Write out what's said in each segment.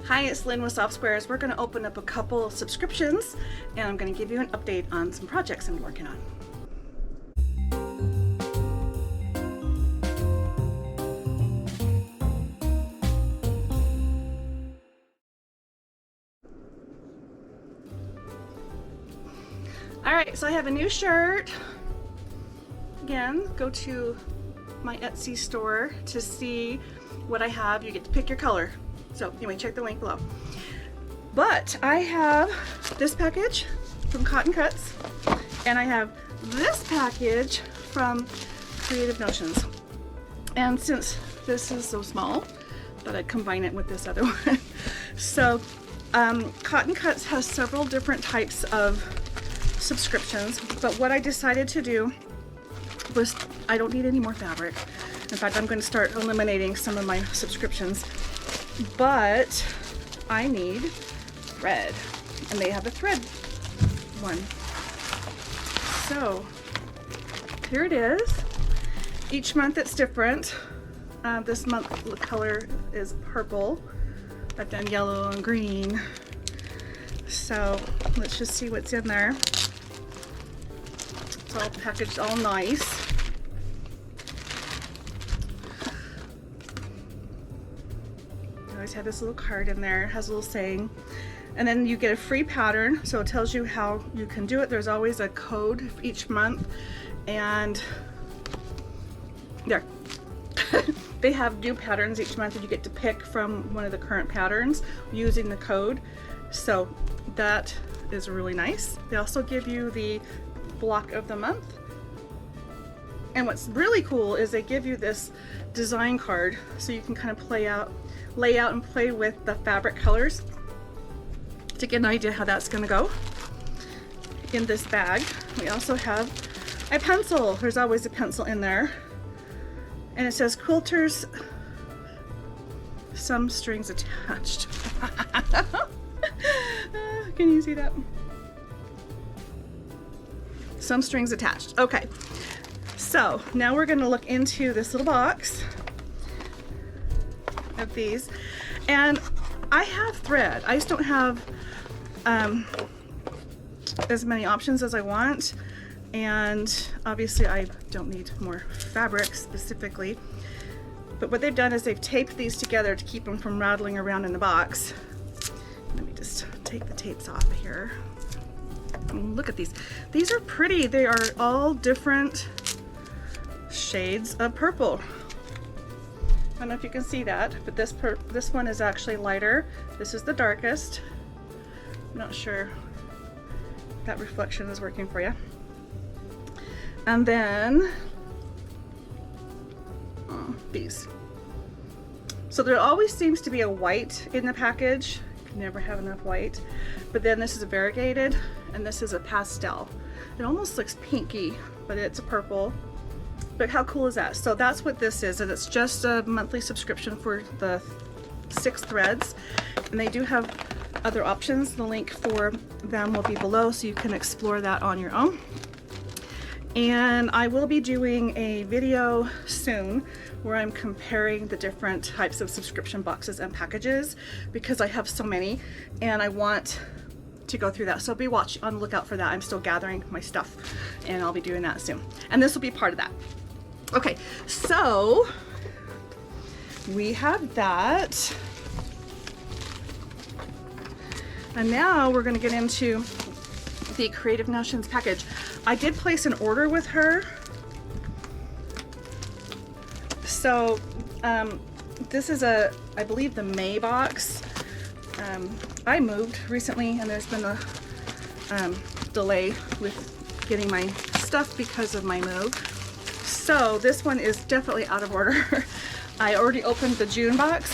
Hi, it's Lynn with Soft Squares. We're going to open up a couple subscriptions and I'm going to give you an update on some projects I'm working on. Alright, so I have a new shirt. Again, go to my Etsy store to see what I have. You get to pick your color. So anyway, check the link below. But I have this package from Cotton Cuts, and I have this package from Creative Notions. And since this is so small, I thought I'd combine it with this other one. So Cotton Cuts has several different types of subscriptions, but what I decided to do was I don't need any more fabric. In fact, I'm going to start eliminating some of my subscriptions, but I need thread, and they have a thread one. So here it is. Each month it's different. This month the color is purple. I've done yellow and green. So let's just see what's in there. It's all packaged all nice. I always have this little card in there. It has a little saying. And then you get a free pattern, so it tells you how you can do it. There's always a code each month, and there. They have new patterns each month, and you get to pick from one of the current patterns using the code. So that is really nice. They also give you the block of the month. And what's really cool is they give you this design card, so you can kind of lay out and play with the fabric colors to get an idea how that's going to go. In this bag, we also have a pencil. There's always a pencil in there. And it says quilters, some strings attached. Can you see that? Some strings attached. Okay. So now we're going to look into this little box of these, and I have thread. I just don't have as many options as I want, and obviously I don't need more fabric specifically, but what they've done is they've taped these together to keep them from rattling around in the box. Let me just take the tapes off here. Look at these. These are pretty. They are all different shades of purple. I don't know if you can see that, but this one is actually lighter. This is the darkest. I'm not sure if that reflection is working for you. And then these. So there always seems to be a white in the package. You can never have enough white. But then this is a variegated, and this is a pastel. It almost looks pinky, but it's a purple. But how cool is that? So that's what this is, and it's just a monthly subscription for the 6 threads. And they do have other options. The link for them will be below, so you can explore that on your own. And I will be doing a video soon where I'm comparing the different types of subscription boxes and packages, because I have so many and I want to go through that. So be on the lookout for that. I'm still gathering my stuff, and I'll be doing that soon. And this will be part of that. Okay, so we have that. And now we're going to get into the Creative Notions package. I did place an order with her. So this is I believe the May box. I moved recently, and there's been a delay with getting my stuff because of my move. So this one is definitely out of order. I already opened the June box,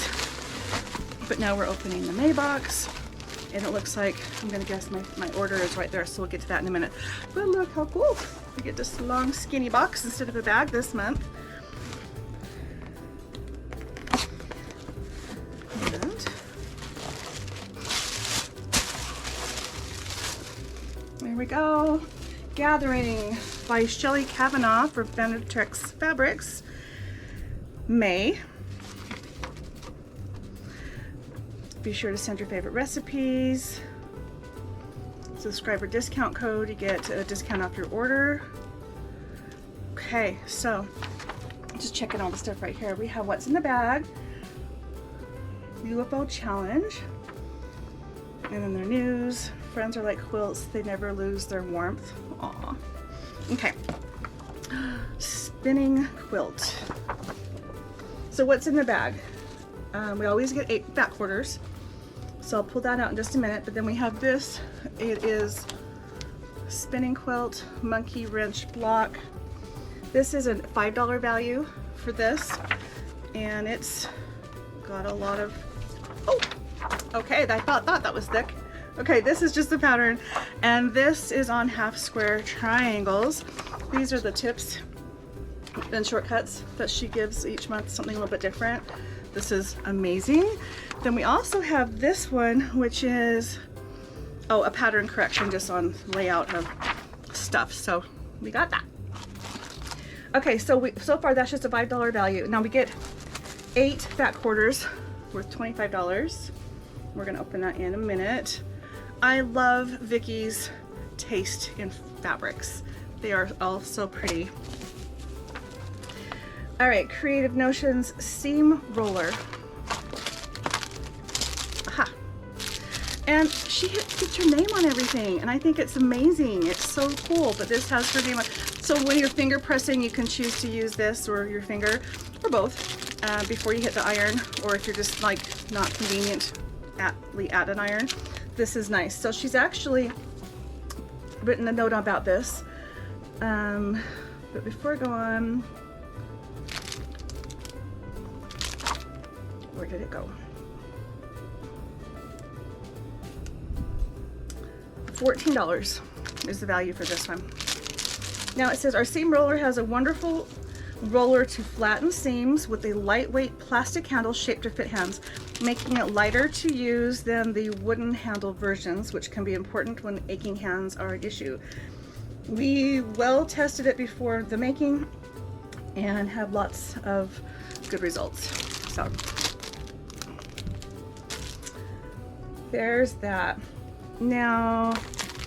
but now we're opening the May box, and it looks like, I'm gonna guess my order is right there, so we'll get to that in a minute. But look how cool. We get this long skinny box instead of a bag this month. And there we go. Gathering by Shelly Kavanaugh for Benetrix Fabrics, May. Be sure to send your favorite recipes. Subscriber discount code, you get a discount off your order. Okay, so just checking all the stuff right here. We have what's in the bag, UFO challenge, and then their news. Friends are like quilts, they never lose their warmth. Aw. Okay, spinning quilt. So what's in the bag? We always get 8 back quarters. So I'll pull that out in just a minute, but then we have this. It is spinning quilt, monkey wrench block. This is a $5 value for this, and it's got a lot of, oh, okay, I thought that was thick. Okay, this is just the pattern, and this is on half square triangles. These are the tips and shortcuts that she gives each month, something a little bit different. This is amazing. Then we also have this one, which is, oh, a pattern correction just on layout of stuff. So we got that. Okay, so far that's just a $5 value. Now we get 8 back quarters worth $25. We're gonna open that in a minute. I love Vicky's taste in fabrics. They are all so pretty. All right, Creative Notions seam roller. Aha. And she gets her name on everything, and I think it's amazing. It's so cool, but this has her name on. So when you're finger pressing, you can choose to use this or your finger, or both, before you hit the iron, or if you're just like not convenient at an iron. This is nice. So she's actually written a note about this. But before I go on, where did it go? $14 is the value for this one. Now it says our seam roller has a wonderful roller to flatten seams with a lightweight plastic handle shaped to fit hands, making it lighter to use than the wooden handle versions, which can be important when aching hands are an issue. We well tested it before the making and have lots of good results. So there's that. Now,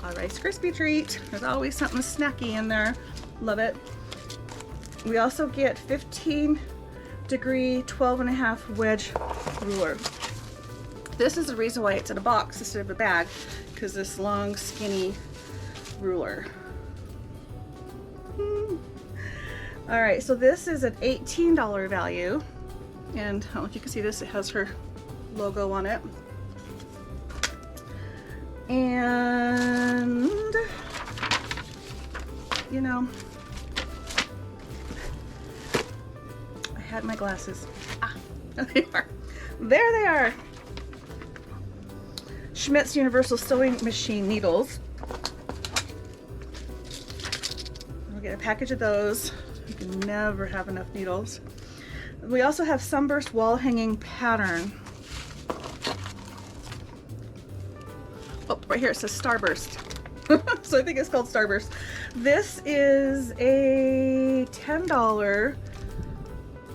a Rice Krispie treat. There's always something snacky in there. Love it. We also get 15 degree 12.5 wedge ruler. This is the reason why it's in a box instead of a bag, because this long skinny ruler. All right, so this is an $18 value, and I don't know if you can see this, it has her logo on it. And you know, I had my glasses. There they are. There they are. Schmidt's Universal Sewing Machine needles. We'll get a package of those. You can never have enough needles. We also have Sunburst wall hanging pattern. Oh, right here it says Starburst. So I think it's called Starburst. This is a $10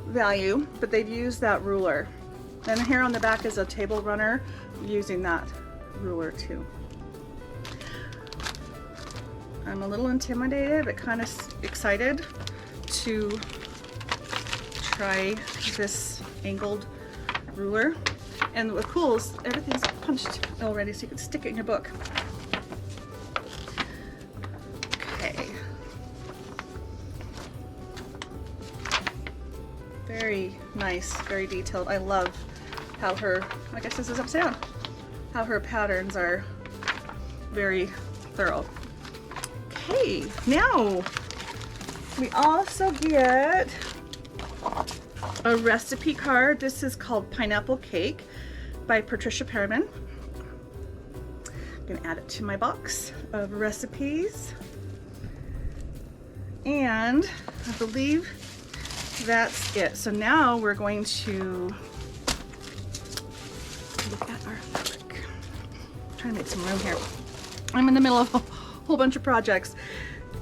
value, but they've used that ruler. And here on the back is a table runner using that ruler too. I'm a little intimidated, but kind of excited to try this angled ruler. And what's cool is everything's punched already, so you can stick it in your book. Okay. Very nice, very detailed. I love how her, I guess this is upside down, how her patterns are very thorough. Okay, now we also get a recipe card. This is called Pineapple Cake by Patricia Perriman. I'm gonna add it to my box of recipes. And I believe that's it. So now we're going to look at our fabric. I'm trying to make some room here. I'm in the middle of a whole bunch of projects,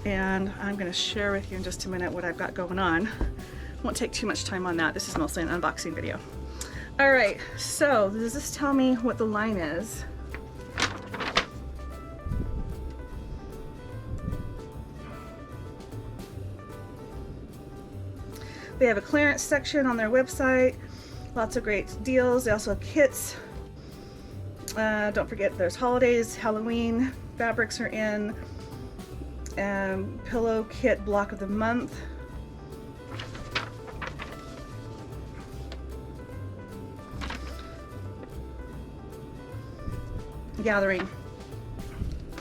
and I'm gonna share with you in just a minute what I've got going on. Won't take too much time on that. This is mostly an unboxing video. All right, so does this tell me what the line is? They have a clearance section on their website, lots of great deals. They also have kits. Don't forget there's holidays, Halloween, fabrics are in, pillow kit block of the month. Gathering,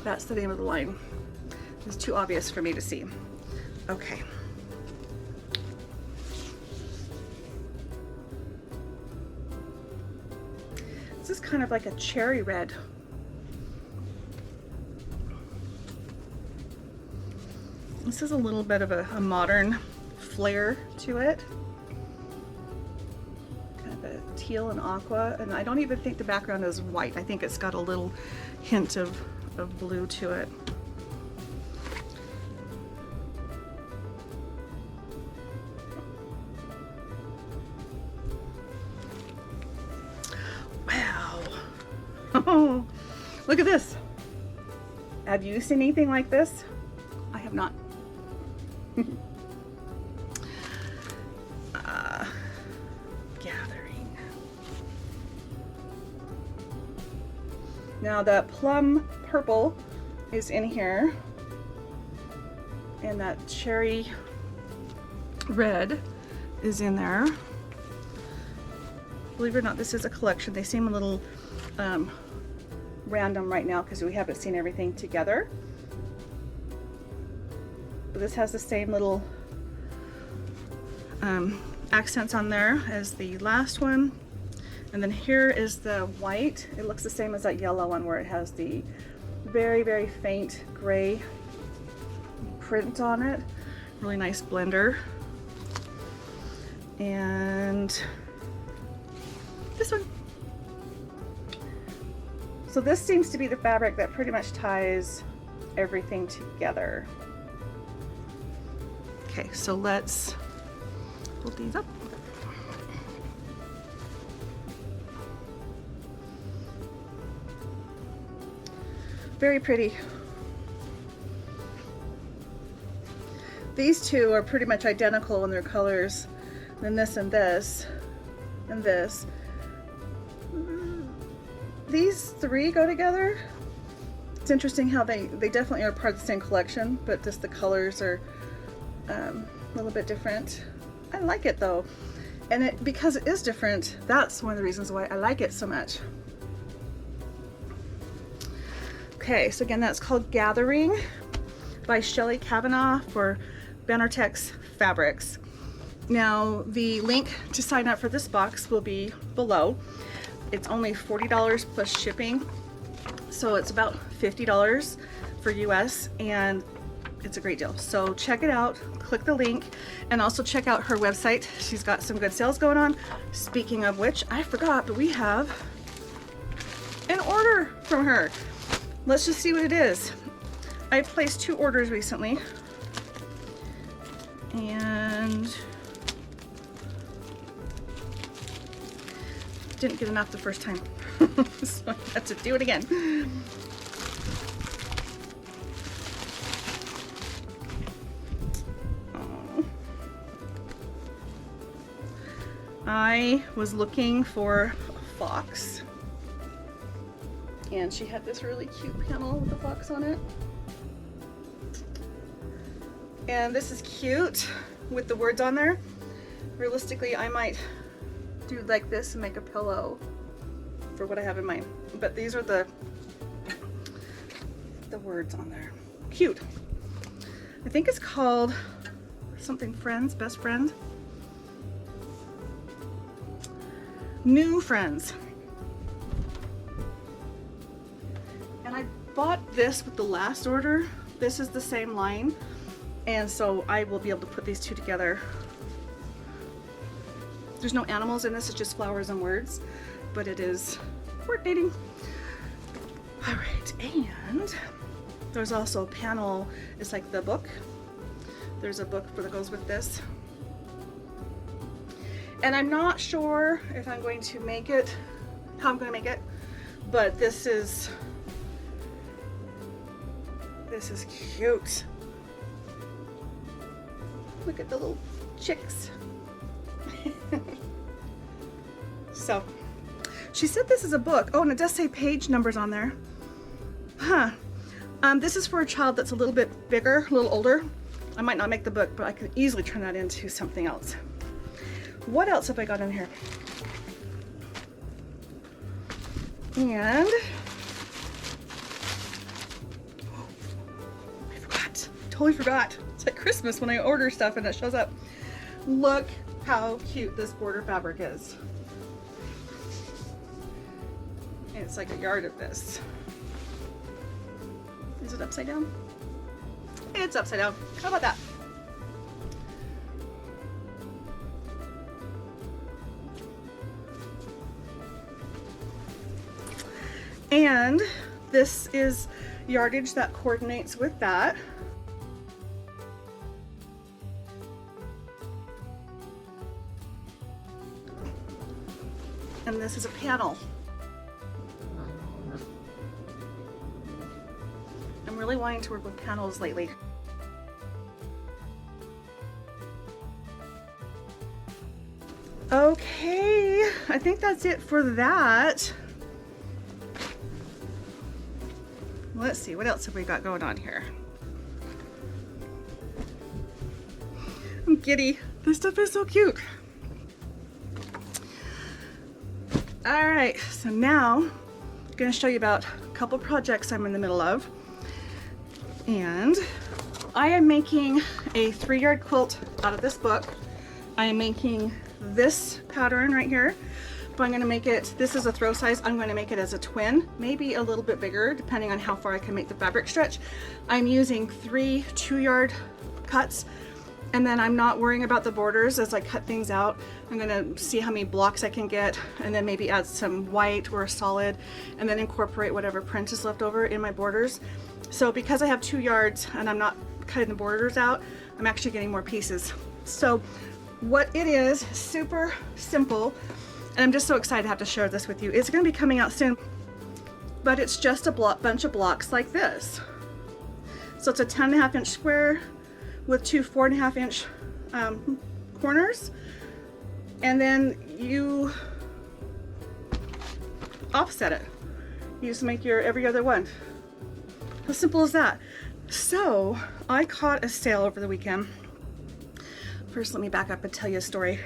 that's the name of the line. It's too obvious for me to see. Okay. This is kind of like a cherry red. This is a little bit of a modern flair to it. Kind of a teal and aqua, and I don't even think the background is white. I think it's got a little hint of blue to it. Wow. Oh, look at this. Have you seen anything like this? I have not. Gathering. Now that plum purple is in here, and that cherry red is in there. Believe it or not, this is a collection. They seem a little random right now because we haven't seen everything together. But this has the same little accents on there as the last one. And then here is the white. It looks the same as that yellow one where it has the very, very faint gray print on it. Really nice blender. And this one. So this seems to be the fabric that pretty much ties everything together. Okay, so let's hold these up. Very pretty. These two are pretty much identical in their colors. Then this and this and this. These three go together. It's interesting how they definitely are part of the same collection, but just the colors are a little bit different. I like it though, and because it is different, that's one of the reasons why I like it so much. Okay, so again, that's called Gathering by Shelly Kavanaugh for Bannertex Fabrics. Now the link to sign up for this box will be below. It's only $40 plus shipping, so it's about $50 for US, and it's a great deal. So check it out, click the link, and also check out her website. She's got some good sales going on. Speaking of which, I forgot, but we have an order from her. Let's just see what it is. I placed 2 orders recently, and didn't get enough the first time, so I had to do it again. I was looking for a fox, and she had this really cute panel with a fox on it. And this is cute with the words on there. Realistically, I might do like this and make a pillow for what I have in mind. But these are the words on there. Cute. I think it's called something Friends, Best Friend. New Friends. And I bought this with the last order. This is the same line, and so I will be able to put these two together. There's no animals in this, it's just flowers and words, but it is coordinating. All right, and there's also a panel. It's like the book. There's a book that goes with this. And I'm not sure if I'm going to make it, how I'm going to make it, but this is cute. Look at the little chicks. So, she said this is a book. Oh, and it does say page numbers on there. Huh. This is for a child that's a little bit bigger, a little older. I might not make the book, but I could easily turn that into something else. What else have I got in here? And I forgot. Totally forgot. It's like Christmas when I order stuff and it shows up. Look how cute this border fabric is. And it's like a yard of this. Is it upside down? It's upside down. How about that? And this is yardage that coordinates with that. And this is a panel. I'm really wanting to work with panels lately. Okay, I think that's it for that. Let's see, what else have we got going on here? I'm giddy. This stuff is so cute. All right, so now I'm gonna show you about a couple projects I'm in the middle of. And I am making a 3-yard quilt out of this book. I am making this pattern right here, but I'm going to make it, this is a throw size, I'm going to make it as a twin, maybe a little bit bigger depending on how far I can make the fabric stretch. I'm using 3 2-yard cuts, and then I'm not worrying about the borders as I cut things out. I'm going to see how many blocks I can get, and then maybe add some white or a solid, and then incorporate whatever print is left over in my borders. So because I have 2 yards and I'm not cutting the borders out, I'm actually getting more pieces. So what it is, super simple, and I'm just so excited to have to share this with you. It's going to be coming out soon, but it's just a bunch of blocks like this. So it's a 10.5-inch square with 2 4.5-inch corners, and then you offset it. You just make your every other one. How simple is that? So I caught a sale over the weekend. First, let me back up and tell you a story.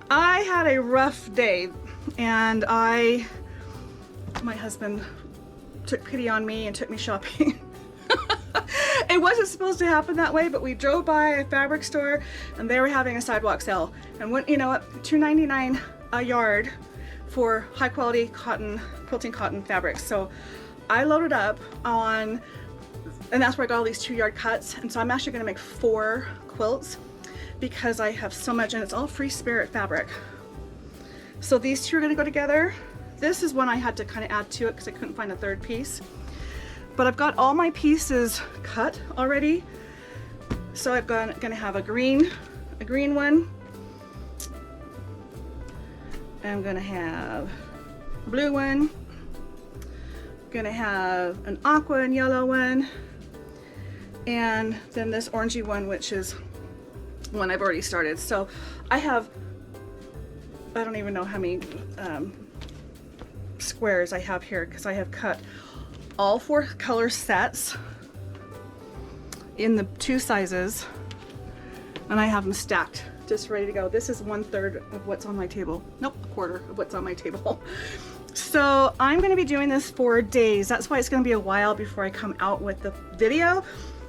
I had a rough day, and my husband took pity on me and took me shopping. It wasn't supposed to happen that way, but we drove by a fabric store and they were having a sidewalk sale. And when, you know what, $2.99 a yard for high quality cotton, quilting cotton fabrics. So I loaded up on, and that's where I got all these 2-yard cuts. And so I'm actually gonna make 4 quilts because I have so much, and it's all Free Spirit fabric. So these 2 are gonna go together. This is one I had to kind of add to it because I couldn't find a 3rd piece. But I've got all my pieces cut already. So I'm gonna have a green one. I'm gonna have a blue one. Gonna have an aqua and yellow one, and then this orangey one, which is one I've already started. So I don't even know how many squares I have here, because I have cut all 4 color sets in the 2 sizes, and I have them stacked just ready to go. This is 1/3 of what's on my table. Nope, 1/4 of what's on my table. So I'm going to be doing this for days. That's why it's going to be a while before I come out with the video.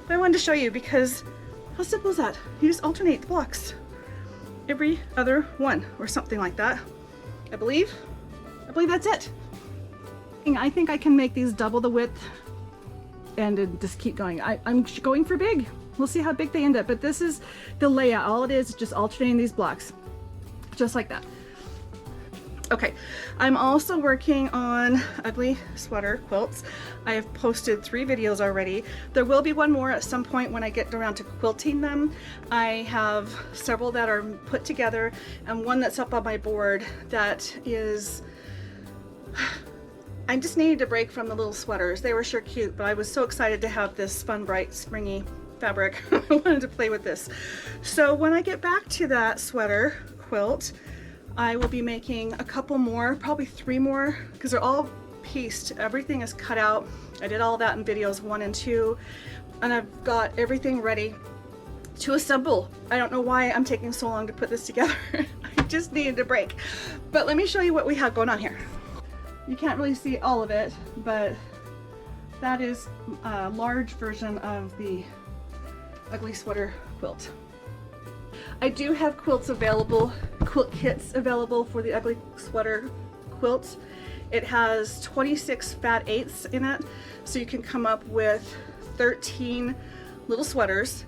But I wanted to show you because how simple is that? You just alternate the blocks every other one or something like that. I believe that's it. I think I can make these double the width and just keep going. I'm going for big. We'll see how big they end up, but this is the layout. All it is just alternating these blocks just like that. Okay, I'm also working on ugly sweater quilts. I have posted 3 videos already. There will be one more at some point when I get around to quilting them. I have several that are put together and one that's up on my board that is, I just needed a break from the little sweaters. They were sure cute, but I was so excited to have this fun, bright, springy fabric. I wanted to play with this. So when I get back to that sweater quilt, I will be making a couple more, probably 3 more, because they're all pieced. Everything is cut out. I did all that in videos 1 and 2, and I've got everything ready to assemble. I don't know why I'm taking so long to put this together. I just needed a break. But let me show you what we have going on here. You can't really see all of it, but that is a large version of the ugly sweater quilt. I do have quilts available, quilt kits available for the ugly sweater quilt. It has 26 fat eighths in it, so you can come up with 13 little sweaters,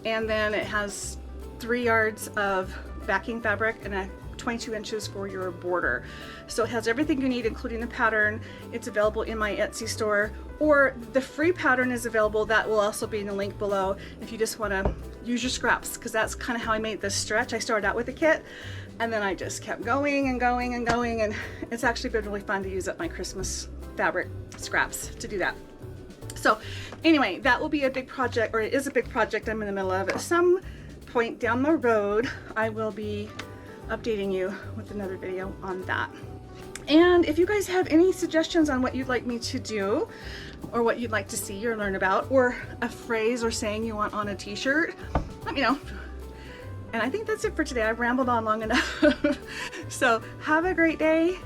and then it has 3 yards of backing fabric and 22 inches for your border. So it has everything you need, including the pattern. It's available in my Etsy store, or the free pattern is available. That will also be in the link below if you just want to use your scraps, because that's kind of how I made this stretch. I started out with a kit and then I just kept going and going and going, and it's actually been really fun to use up my Christmas fabric scraps to do that. So anyway, that will be a big project, or it is a big project I'm in the middle of. At some point down the road, I will be updating you with another video on that. And if you guys have any suggestions on what you'd like me to do, or what you'd like to see or learn about, or a phrase or saying you want on a t-shirt, let me know. And I think that's it for today. I've rambled on long enough. So have a great day.